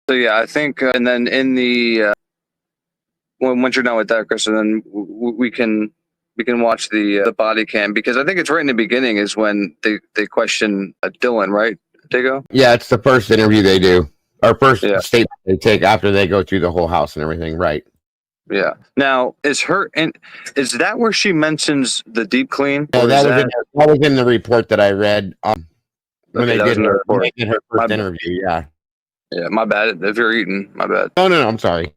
So yeah, I think, and then in the once you're done with that, Chris, and then we can watch the body cam, because I think it's right in the beginning is when they question Dylan, right, Diego? Yeah, it's the first interview they do, or first Yeah. statement they take after they go through the whole house and everything, right? Yeah. Now, is that where she mentions the deep clean? Yeah, Or that is was that was in the report that I read when Okay, they that was did in the her report. first interview. Yeah. Yeah, my bad. If you're eating, my bad. No, I'm sorry.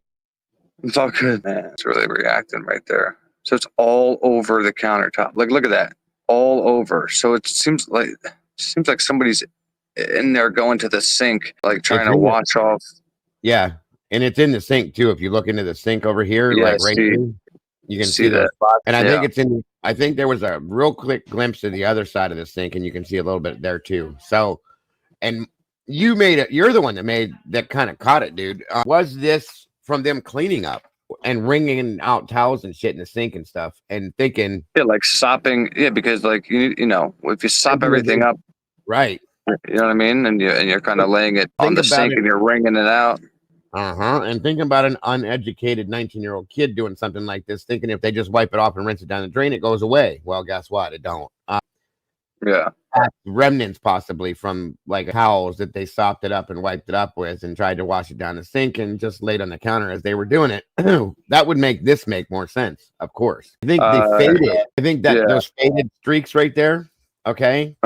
It's all good, man. It's really reacting right there. So it's all over the countertop. Like, look at that, all over. So it seems like somebody's in there going to the sink, like trying to wash off. Yeah, and it's in the sink too. If you look into the sink over here, Yeah, like right here, you can see those that. spots. And I think it's in. I think there was a real quick glimpse of the other side of the sink, and you can see a little bit there too. So, and you made it. You're the one that kind of caught it, dude. Was this from them cleaning up and wringing out towels and shit in the sink and stuff, and thinking, like sopping? Yeah, because like you know, if you sop everything up, right? You know what I mean, and you're kind of laying it on the sink and you're wringing it out. And thinking about an uneducated 19-year-old kid doing something like this, thinking if they just wipe it off and rinse it down the drain, it goes away. Well, guess what? It don't. Yeah. Remnants possibly from like towels that they sopped it up and wiped it up with and tried to wash it down the sink and just laid on the counter as they were doing it. That would make more sense, of course. I think they faded. I think that those faded streaks right there, okay?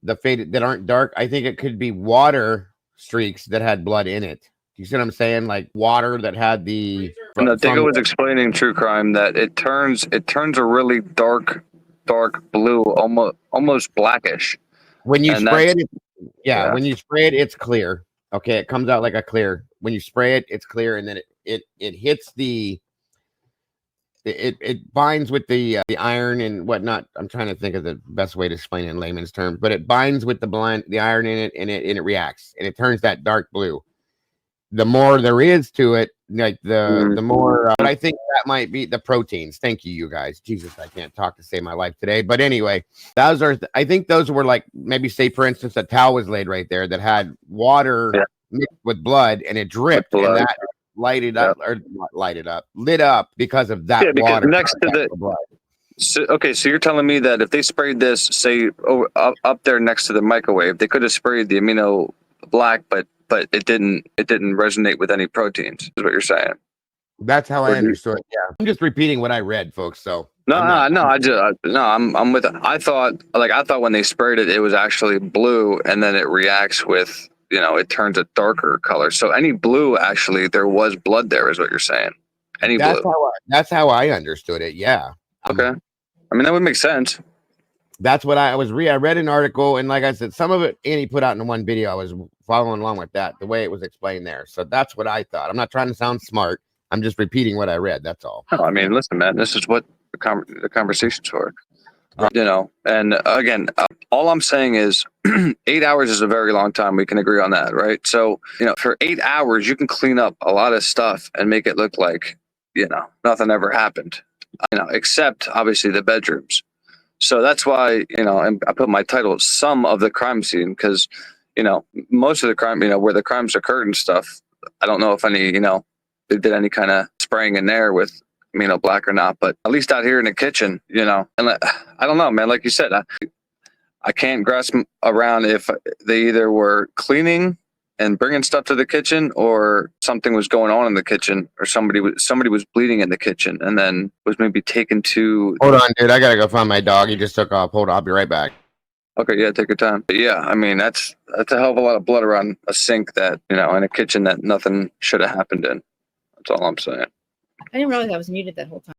The faded that aren't dark, I think it could be water streaks that had blood in it. You see what I'm saying? Like water that had the. No, Diego was explaining True Crime that it turns a really dark blue, almost blackish. When you spray it, when you spray it, it's clear. Okay, it comes out like a clear. When you spray it, it's clear, and then it hits it binds with the iron and whatnot. I'm trying to think of the best way to explain it in layman's terms, but it binds with the iron in it, and it reacts, and it turns that dark blue. The more there is to it, like the more. But I think that might be the proteins. Thank you, you guys. Jesus, I can't talk to save my life today. But anyway, those are. I think those were like maybe say for instance a towel was laid right there that had water mixed with blood, and it dripped, and that lit up because of that water next to the blood. So, okay, so you're telling me that if they sprayed this, say, up there next to the microwave, they could have sprayed the amino black, but it didn't resonate with any proteins, is what you're saying. That's how I understood it. Yeah, I'm just repeating what I read, folks. So I'm with it. I thought when they sprayed it, it was actually blue, and then it reacts with, it turns a darker color. So any blue, actually, there was blood there, is what you're saying. Any blue. That's how I understood it. Yeah. Okay. I mean, that would make sense. That's what I read an article, and like I said, some of it Annie put out in one video. I was following along with that, the way it was explained there. So that's what I thought. I'm not trying to sound smart. I'm just repeating what I read. That's all. No, I mean, listen, man, this is what the conversation's for. And again, all I'm saying is 8 hours is a very long time. We can agree on that, right? So, for 8 hours, you can clean up a lot of stuff and make it look like, nothing ever happened, except obviously the bedrooms. So that's why, and I put my title, Some of the Crime Scene, because, most of the crime, where the crimes occurred and stuff, I don't know if any, they did any kind of spraying in there with amino black or not, but at least out here in the kitchen, and I don't know, man, like you said, I can't grasp around if they either were cleaning and bringing stuff to the kitchen, or something was going on in the kitchen, or somebody was bleeding in the kitchen and then was maybe taken to. Hold on, dude. I gotta go find my dog. He just took off. Hold on, I'll be right back. Okay, yeah, take your time. But yeah, I mean that's a hell of a lot of blood around a sink that in a kitchen that nothing should have happened in. That's all I'm saying. I didn't realize I was muted that whole time.